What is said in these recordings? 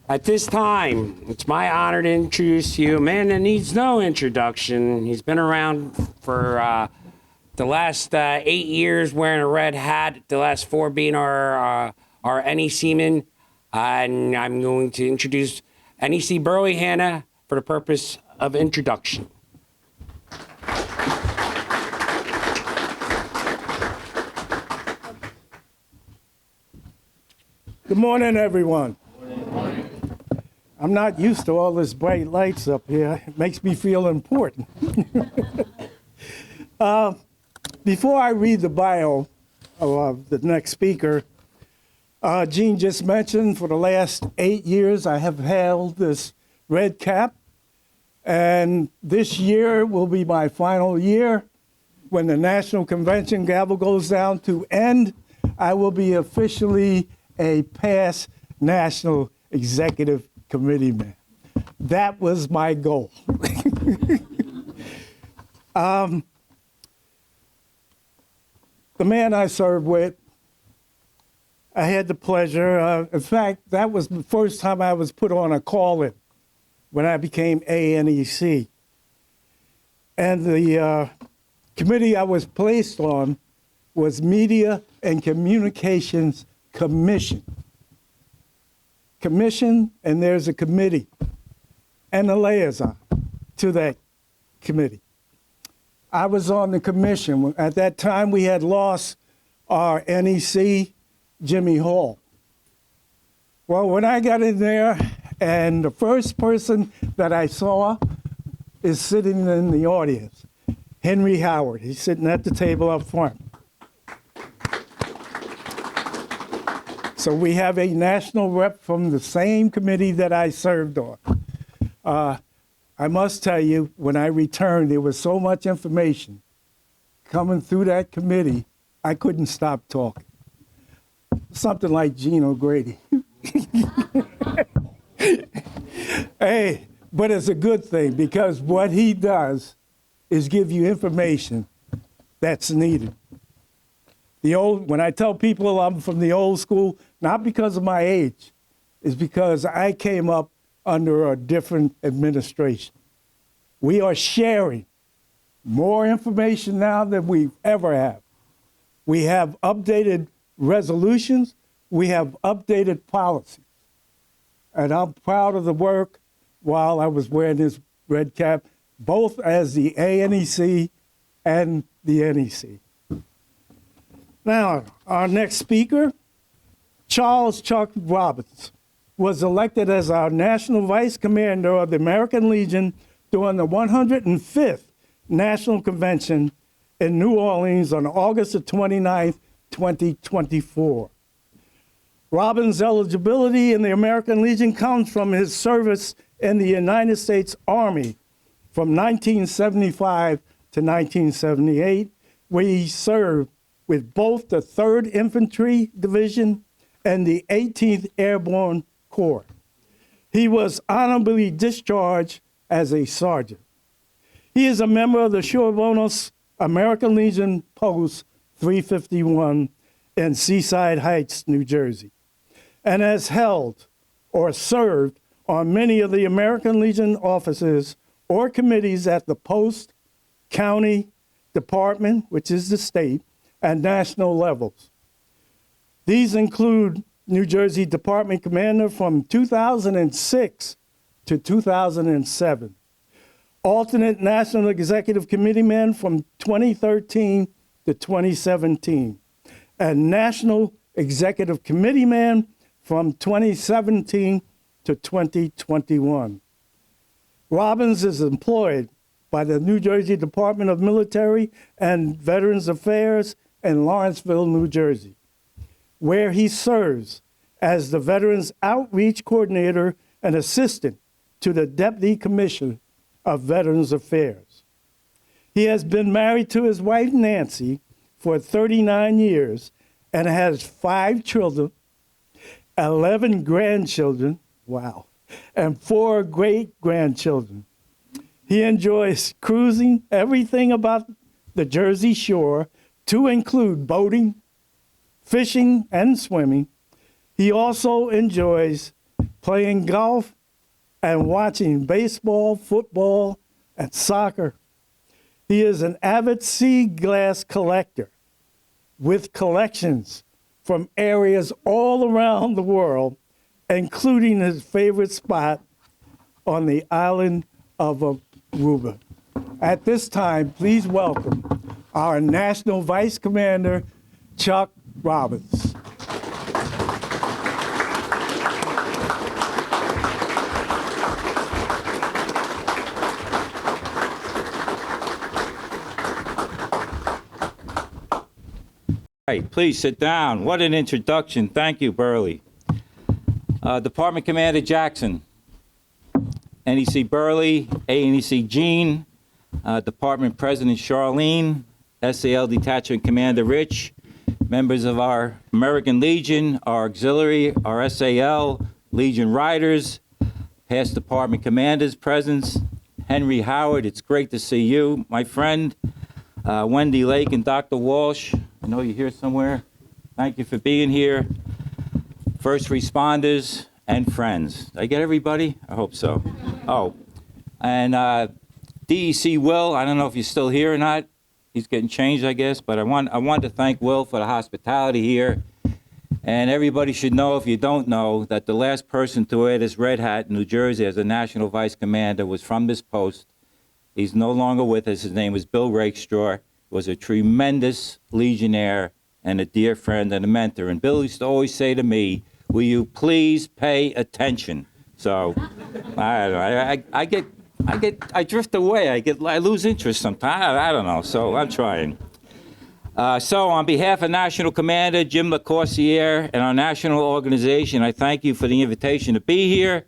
At this time, it's my honor to introduce you a man that needs no introduction. He's been around for the last 8 years wearing a red hat, the last 4 being our NEC man. And I'm going to introduce NEC Burley Hanna for the purpose of introduction. Good morning, everyone. Good morning. I'm not used to all this bright lights up here. It makes me feel important. Before I read the bio of the next speaker, Gene just mentioned for the last 8 years I have held this red cap, and this year will be my final year. When the National Convention gavel goes down to end, I will be officially a past National Executive Committee man. That was my goal. The man I served with, I had the pleasure, in fact, that was the first time I was put on a call-in when I became ANEC. And the committee I was placed on was Media and Communications Commission. And there's a committee and a liaison to that committee. I was on the commission. At that time, we had lost our NEC, Jimmy Hall. Well, when I got in there, and the first person that I saw is sitting in the audience, Henry Howard. He's sitting at the table up front. So we have a national rep from the same committee that I served on. I must tell you, when I returned, there was so much information coming through that committee, I couldn't stop talking. Something like Gene O'Grady. Hey, but it's a good thing because what he does is give you information that's needed. When I tell people I'm from the old school, not because of my age, it's because I came up under a different administration. We are sharing more information now than we've ever had. We have updated resolutions. We have updated policies. And I'm proud of the work while I was wearing this red cap, both as the ANEC and the NEC. Now, our next speaker, Charles Chuck Robbins, was elected as our National Vice Commander of the American Legion during the 105th National Convention in New Orleans on August the 29th, 2024. Robbins' eligibility in the American Legion comes from his service in the United States Army from 1975 to 1978, where he served with both the 3rd Infantry Division and the 18th Airborne Corps. He was honorably discharged as a sergeant. He is a member of the Shore Bonus American Legion Post 351 in Seaside Heights, New Jersey, and has held or served on many of the American Legion offices or committees at the post, county, department, which is the state, and national levels. These include New Jersey Department Commander from 2006 to 2007, alternate National Executive Committee man from 2013 to 2017, and National Executive Committee man from 2017 to 2021. Robbins is employed by the New Jersey Department of Military and Veterans Affairs in Lawrenceville, New Jersey, where he serves as the Veterans Outreach Coordinator and Assistant to the Deputy Commissioner of Veterans Affairs. He has been married to his wife, Nancy, for 39 years and has 5 children, 11 grandchildren, wow, and 4 great-grandchildren. He enjoys cruising, everything about the Jersey Shore, to include boating, fishing, and swimming. He also enjoys playing golf, and watching baseball, football, and soccer. He is an avid sea glass collector with collections from areas all around the world, including his favorite spot on the island of Aruba. At this time, please welcome our National Vice Commander, Chuck Robbins. Hey, please sit down. What an introduction. Thank you, Burley. Department Commander Jackson, NEC Burley, ANEC Gene, Department President Charlene, SAL Detachment Commander Rich, members of our American Legion, our auxiliary, our SAL, Legion Riders, past department commanders, presents, Henry Howard, it's great to see you, my friend, Wendy Lake and Dr. Walsh, I know you're here somewhere. Thank you for being here. First responders and friends. Did I get everybody? I hope so. Oh, and DEC Will, I don't know if he's still here or not. He's getting changed, I guess, but I want to thank Will for the hospitality here. And everybody should know, if you don't know, that the last person to wear this red hat in New Jersey as a National Vice Commander was from this post. He's no longer with us. His name was Bill Rakestraw. Was a tremendous Legionnaire and a dear friend and a mentor. And Bill used to always say to me, will you please pay attention? So I drift away. I lose interest sometimes. I don't know. So I'm trying. So on behalf of National Commander Jim LaCourciere and our national organization, I thank you for the invitation to be here.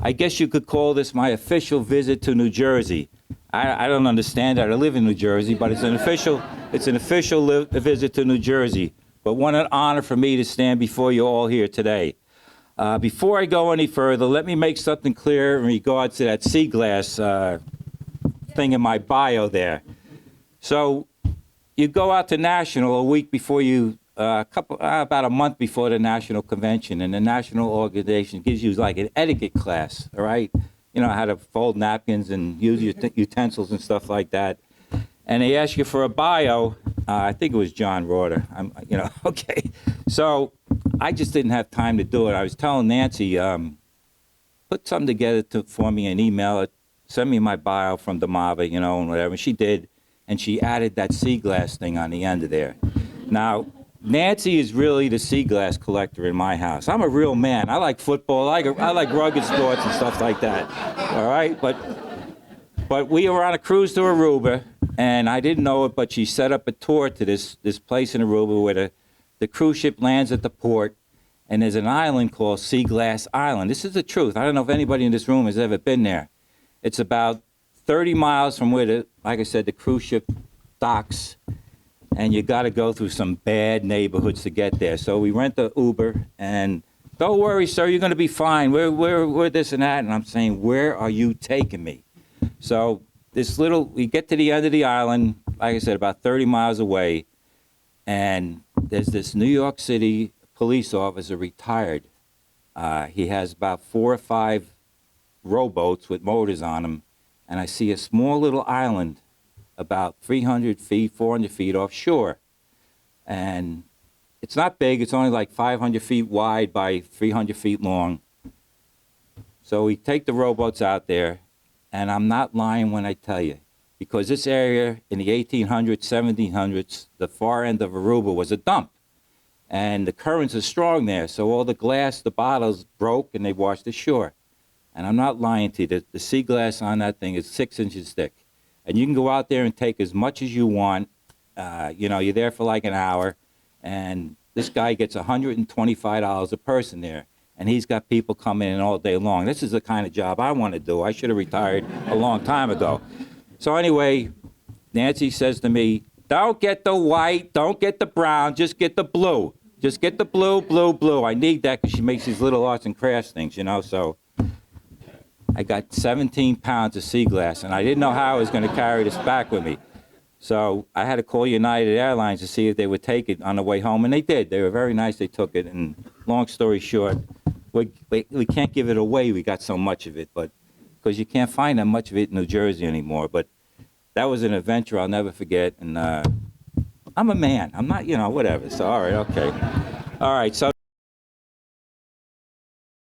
I guess you could call this my official visit to New Jersey. I don't understand that. I live in New Jersey, but it's an official visit to New Jersey. But what an honor for me to stand before you all here today. Before I go any further, let me make something clear in regards to that sea glass thing in my bio there. So you go out to National a week before you, about a month before the National Convention, and the National Organization gives you like an etiquette class, all right? You know, how to fold napkins and use utensils and stuff like that. And they ask you for a bio. I think it was John Rorter. Okay. So I just didn't have time to do it. I was telling Nancy, put something together for me and email it, send me my bio from Damava, and whatever. And she did, and she added that sea glass thing on the end of there. Now, Nancy is really the sea glass collector in my house. I'm a real man. I like football. I like rugged sports and stuff like that. All right? But we were on a cruise to Aruba, and I didn't know it, but she set up a tour to this place in Aruba where the cruise ship lands at the port, and there's an island called Sea Glass Island. This is the truth. I don't know if anybody in this room has ever been there. It's about 30 miles from where, like I said, the cruise ship docks, and you got to go through some bad neighborhoods to get there. So we rent the Uber, and don't worry, sir, you're going to be fine. We're this and that. And I'm saying, where are you taking me? So we get to the end of the island, like I said, about 30 miles away, and there's this New York City police officer, retired. He has about 4 or 5 rowboats with motors on them, and I see a small little island about 300 feet, 400 feet offshore. And it's not big, it's only like 500 feet wide by 300 feet long. So we take the rowboats out there, and I'm not lying when I tell you, because this area in the 1800s, 1700s, the far end of Aruba was a dump. And the currents are strong there, so all the glass, the bottles broke and they washed ashore. And I'm not lying to you, the sea glass on that thing is 6 inches thick. And you can go out there and take as much as you want. You're there for like an hour, and this guy gets $125 a person there. And he's got people coming in all day long. This is the kind of job I want to do. I should have retired a long time ago. So anyway, Nancy says to me, don't get the white, don't get the brown, just get the blue. Just get the blue, blue, blue. I need that because she makes these little arts and crafts things, so I got 17 pounds of sea glass, and I didn't know how I was going to carry this back with me. So I had to call United Airlines to see if they would take it on the way home, and they did. They were very nice. They took it, and long story short, we can't give it away. We got so much of it, but because you can't find that much of it in New Jersey anymore. But that was an adventure I'll never forget. And I'm a man. I'm not, whatever. So, all right, okay. All right, so.